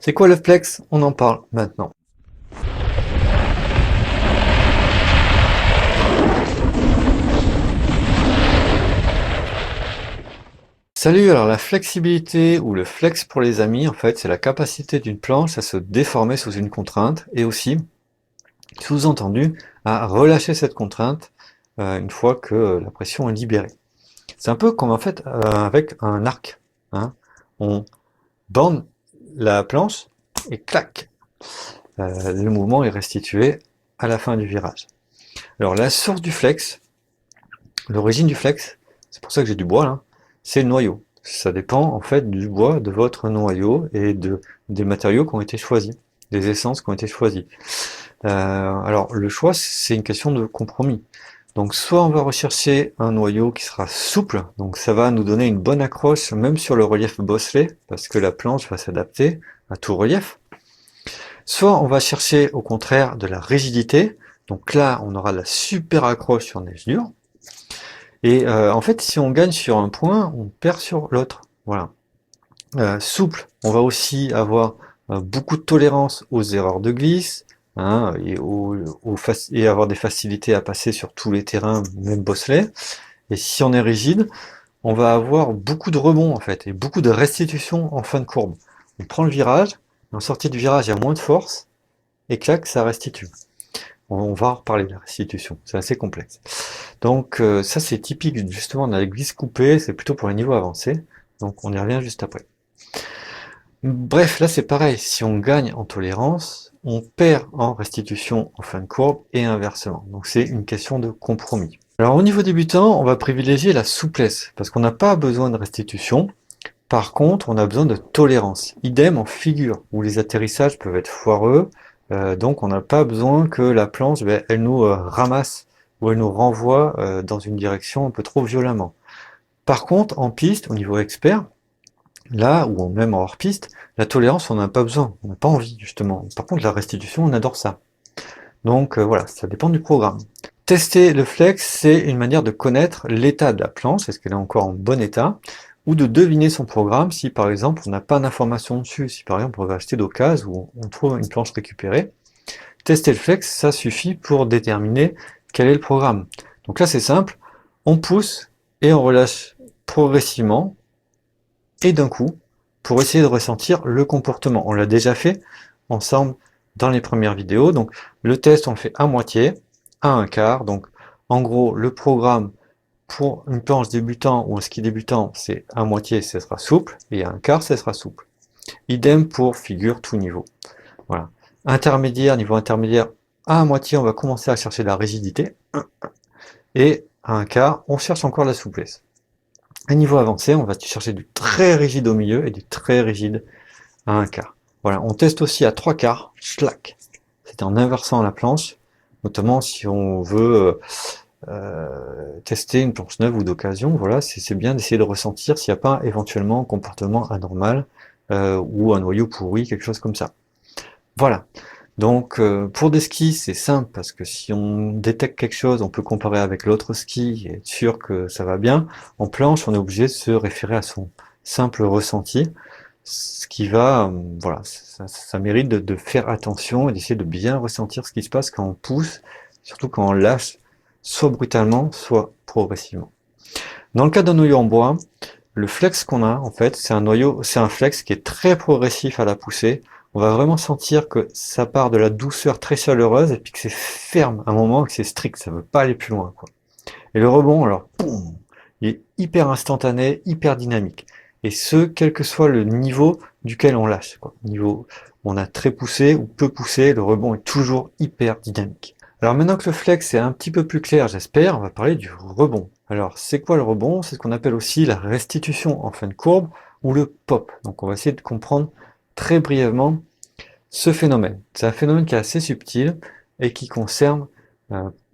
C'est quoi le flex? On en parle maintenant. Salut, alors la flexibilité ou le flex pour les amis, en fait, c'est la capacité d'une planche à se déformer sous une contrainte et aussi, sous-entendu, à relâcher cette contrainte une fois que la pression est libérée. C'est un peu comme en fait avec un arc, hein. On bande la planche et clac, le mouvement est restitué à la fin du virage. Alors la source du flex, l'origine du flex, c'est pour ça que j'ai du bois là, c'est le noyau. Ça dépend en fait du bois de votre noyau et des matériaux qui ont été choisis, des essences qui ont été choisies. Alors le choix, c'est une question de compromis. Donc soit on va rechercher un noyau qui sera souple, donc ça va nous donner une bonne accroche même sur le relief bosselé, parce que la planche va s'adapter à tout relief. Soit on va chercher au contraire de la rigidité, donc là on aura de la super accroche sur neige dure. Et en fait, si on gagne sur un point, on perd sur l'autre. Voilà. Souple, on va aussi avoir beaucoup de tolérance aux erreurs de glisse, hein, et avoir des facilités à passer sur tous les terrains, même bosselés. Et si on est rigide, on va avoir beaucoup de rebonds en fait, et beaucoup de restitution en fin de courbe. On prend le virage, en sortie de virage, il y a moins de force, et clac, ça restitue. On va en reparler de la restitution, c'est assez complexe. Donc ça c'est typique justement de la glisse coupée, c'est plutôt pour les niveaux avancés, donc on y revient juste après. Bref, là c'est pareil, si on gagne en tolérance, on perd en restitution en fin de courbe et inversement. Donc c'est une question de compromis. Alors au niveau débutant, on va privilégier la souplesse, parce qu'on n'a pas besoin de restitution. Par contre, on a besoin de tolérance. Idem en figure, où les atterrissages peuvent être foireux, donc on n'a pas besoin que la planche, elle nous ramasse ou elle nous renvoie dans une direction un peu trop violemment. Par contre, en piste, au niveau expert, là, ou même en hors-piste, la tolérance, on n'en a pas besoin, on n'a pas envie, justement. Par contre, la restitution, on adore ça. Donc voilà, ça dépend du programme. Tester le flex, c'est une manière de connaître l'état de la planche, est-ce qu'elle est encore en bon état, ou de deviner son programme si par exemple on n'a pas d'informations dessus, si par exemple on va acheter d'occasion ou on trouve une planche récupérée. Tester le flex, ça suffit pour déterminer quel est le programme. Donc là c'est simple, on pousse et on relâche progressivement et d'un coup pour essayer de ressentir le comportement. On l'a déjà fait ensemble dans les premières vidéos, donc le test on le fait à moitié, à un quart, donc en gros le programme pour une planche débutant ou un ski débutant, c'est à moitié, ce sera souple, et à un quart, ce sera souple. Idem pour figure tout niveau. Voilà. Intermédiaire, niveau intermédiaire, à moitié, on va commencer à chercher la rigidité, et à un quart, on cherche encore la souplesse. À niveau avancé, on va chercher du très rigide au milieu et du très rigide à un quart. Voilà, on teste aussi à trois quarts, schlack. C'est en inversant la planche, notamment si on veut tester une planche neuve ou d'occasion, voilà, c'est bien d'essayer de ressentir s'il n'y a pas éventuellement un comportement anormal ou un noyau pourri, quelque chose comme ça. Voilà. Donc pour des skis, c'est simple parce que si on détecte quelque chose, on peut comparer avec l'autre ski et être sûr que ça va bien. En planche, on est obligé de se référer à son simple ressenti, ce qui va, voilà, ça mérite de faire attention et d'essayer de bien ressentir ce qui se passe quand on pousse, surtout quand on lâche, soit brutalement, soit progressivement. Dans le cas d'un noyau en bois, le flex qu'on a, en fait, c'est un flex qui est très progressif à la poussée. On va vraiment sentir que ça part de la douceur très chaleureuse et puis que c'est ferme à un moment, que c'est strict, ça veut pas aller plus loin, quoi. Et le rebond, alors, boum, il est hyper instantané, hyper dynamique. Et ce, quel que soit le niveau duquel on lâche, quoi. Niveau, on a très poussé ou peu poussé, le rebond est toujours hyper dynamique. Alors maintenant que le flex est un petit peu plus clair, j'espère, on va parler du rebond. Alors, c'est quoi le rebond? C'est ce qu'on appelle aussi la restitution en fin de courbe ou le pop. Donc on va essayer de comprendre très brièvement ce phénomène. C'est un phénomène qui est assez subtil et qui concerne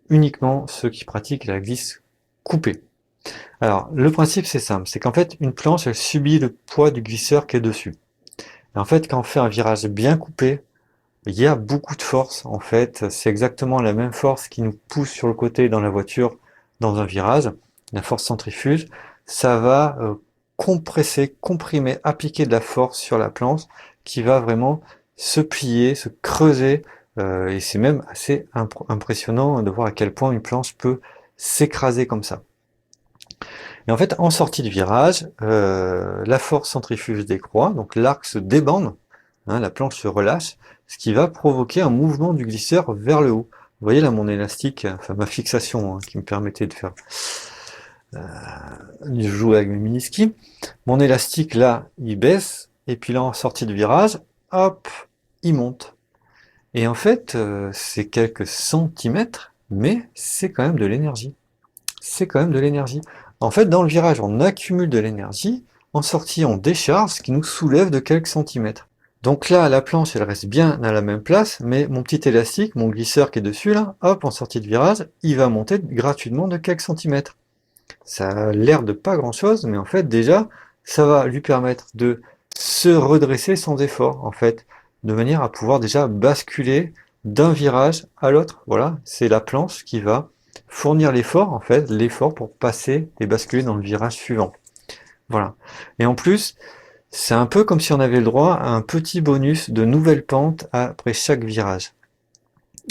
uniquement ceux qui pratiquent la glisse coupée. Alors, le principe c'est simple, c'est qu'en fait, une planche, elle subit le poids du glisseur qui est dessus. Et en fait, quand on fait un virage bien coupé, il y a beaucoup de force, en fait, c'est exactement la même force qui nous pousse sur le côté dans la voiture dans un virage, la force centrifuge, ça va compresser, comprimer, appliquer de la force sur la planche qui va vraiment se plier, se creuser, et c'est même assez impressionnant de voir à quel point une planche peut s'écraser comme ça. Et en fait, en sortie de virage, la force centrifuge décroît, donc l'arc se débande, hein, la planche se relâche, ce qui va provoquer un mouvement du glisseur vers le haut. Vous voyez là mon élastique, enfin ma fixation, hein, qui me permettait de faire jouer avec mes mini-skis. Mon élastique là, il baisse, et puis là en sortie de virage, hop, il monte. Et en fait, c'est quelques centimètres, mais c'est quand même de l'énergie. C'est quand même de l'énergie. En fait, dans le virage, on accumule de l'énergie, en sortie, on décharge, ce qui nous soulève de quelques centimètres. Donc là, la planche, elle reste bien à la même place, mais mon petit élastique, mon glisseur qui est dessus, là, hop, en sortie de virage, il va monter gratuitement de quelques centimètres. Ça a l'air de pas grand-chose, mais en fait, déjà, ça va lui permettre de se redresser sans effort, en fait, de manière à pouvoir déjà basculer d'un virage à l'autre. Voilà, c'est la planche qui va fournir l'effort, en fait, l'effort pour passer et basculer dans le virage suivant. Voilà. Et en plus, c'est un peu comme si on avait le droit à un petit bonus de nouvelles pentes après chaque virage.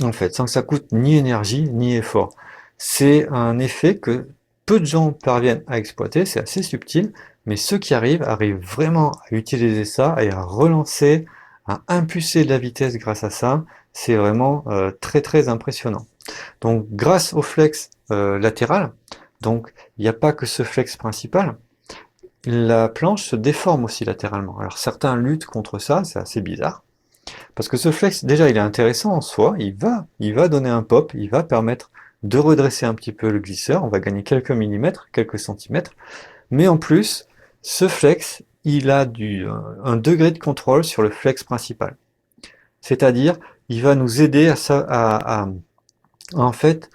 En fait, sans que ça coûte ni énergie, ni effort. C'est un effet que peu de gens parviennent à exploiter, c'est assez subtil, mais ceux qui arrivent vraiment à utiliser ça et à relancer, à impulser de la vitesse grâce à ça. C'est vraiment très très impressionnant. Donc grâce au flex latéral, donc il n'y a pas que ce flex principal, la planche se déforme aussi latéralement. Alors certains luttent contre ça, c'est assez bizarre, parce que ce flex, déjà il est intéressant en soi, il va donner un pop, il va permettre de redresser un petit peu le glisseur, on va gagner quelques millimètres, quelques centimètres, mais en plus, ce flex, il a un degré de contrôle sur le flex principal. C'est-à-dire, il va nous aider en fait,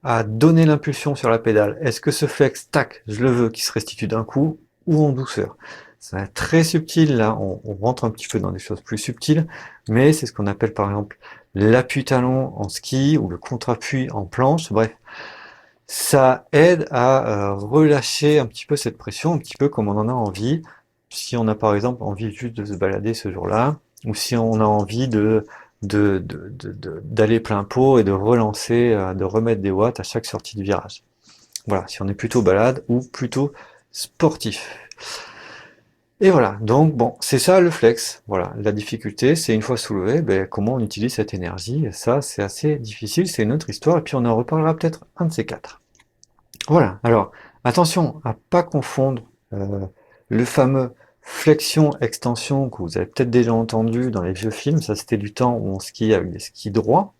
à donner l'impulsion sur la pédale. Est-ce que ce flex, tac, je le veux, qui se restitue d'un coup, ou en douceur? C'est très subtil, là, on rentre un petit peu dans des choses plus subtiles, mais c'est ce qu'on appelle par exemple l'appui talon en ski, ou le contre-appui en planche, bref. Ça aide à relâcher un petit peu cette pression, un petit peu comme on en a envie. Si on a par exemple envie juste de se balader ce jour-là, ou si on a envie d'aller plein pot et de relancer, de remettre des watts à chaque sortie de virage. Voilà, si on est plutôt balade ou plutôt sportif. Et voilà, donc bon, c'est ça le flex. Voilà, la difficulté, c'est une fois soulevé, ben, comment on utilise cette énergie. Et ça, c'est assez difficile, c'est une autre histoire, et puis on en reparlera peut-être un de ces quatre. Voilà, alors attention à pas confondre le fameux flexion-extension que vous avez peut-être déjà entendu dans les vieux films, ça c'était du temps où on skiait avec des skis droits,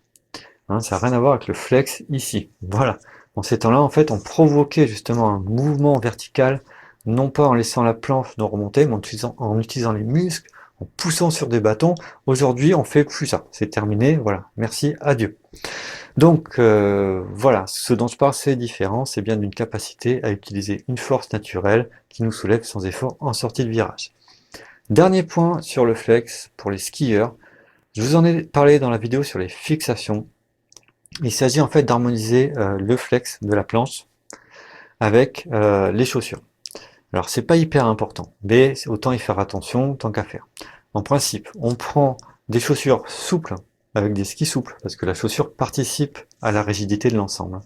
hein, ça n'a rien à voir avec le flex ici. Voilà, en ces temps-là, en fait, on provoquait justement un mouvement vertical, non pas en laissant la planche nous remonter, mais en utilisant les muscles, en poussant sur des bâtons. Aujourd'hui, on fait plus ça, c'est terminé, voilà, merci, adieu. Donc voilà, ce dont je parle, c'est différent, c'est bien d'une capacité à utiliser une force naturelle qui nous soulève sans effort en sortie de virage. Dernier point sur le flex pour les skieurs, je vous en ai parlé dans la vidéo sur les fixations. Il s'agit en fait d'harmoniser le flex de la planche avec les chaussures. Alors c'est pas hyper important, mais autant y faire attention tant qu'à faire. En principe, on prend des chaussures souples avec des skis souples, parce que la chaussure participe à la rigidité de l'ensemble.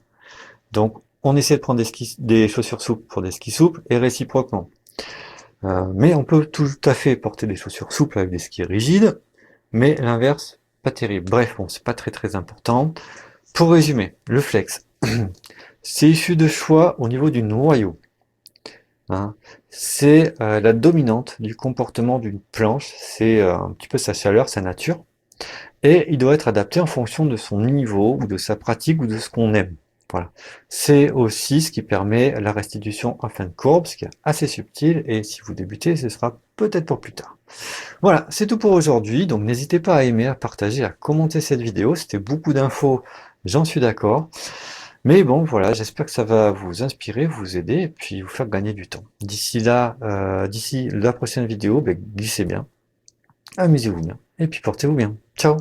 Donc on essaie de prendre des chaussures souples pour des skis souples et réciproquement. Mais on peut tout à fait porter des chaussures souples avec des skis rigides, mais l'inverse, pas terrible. Bref, bon, c'est pas très très important. Pour résumer, le flex, c'est issu de choix au niveau du noyau. Hein. C'est la dominante du comportement d'une planche, c'est un petit peu sa chaleur, sa nature, et il doit être adapté en fonction de son niveau, ou de sa pratique, ou de ce qu'on aime. Voilà. C'est aussi ce qui permet la restitution en fin de courbe, ce qui est assez subtil, et si vous débutez, ce sera peut-être pour plus tard. Voilà, c'est tout pour aujourd'hui, donc n'hésitez pas à aimer, à partager, à commenter cette vidéo, c'était beaucoup d'infos, j'en suis d'accord. Mais bon, voilà, j'espère que ça va vous inspirer, vous aider, et puis vous faire gagner du temps. D'ici là, d'ici la prochaine vidéo, ben, glissez bien, amusez-vous bien, et puis portez-vous bien. Ciao!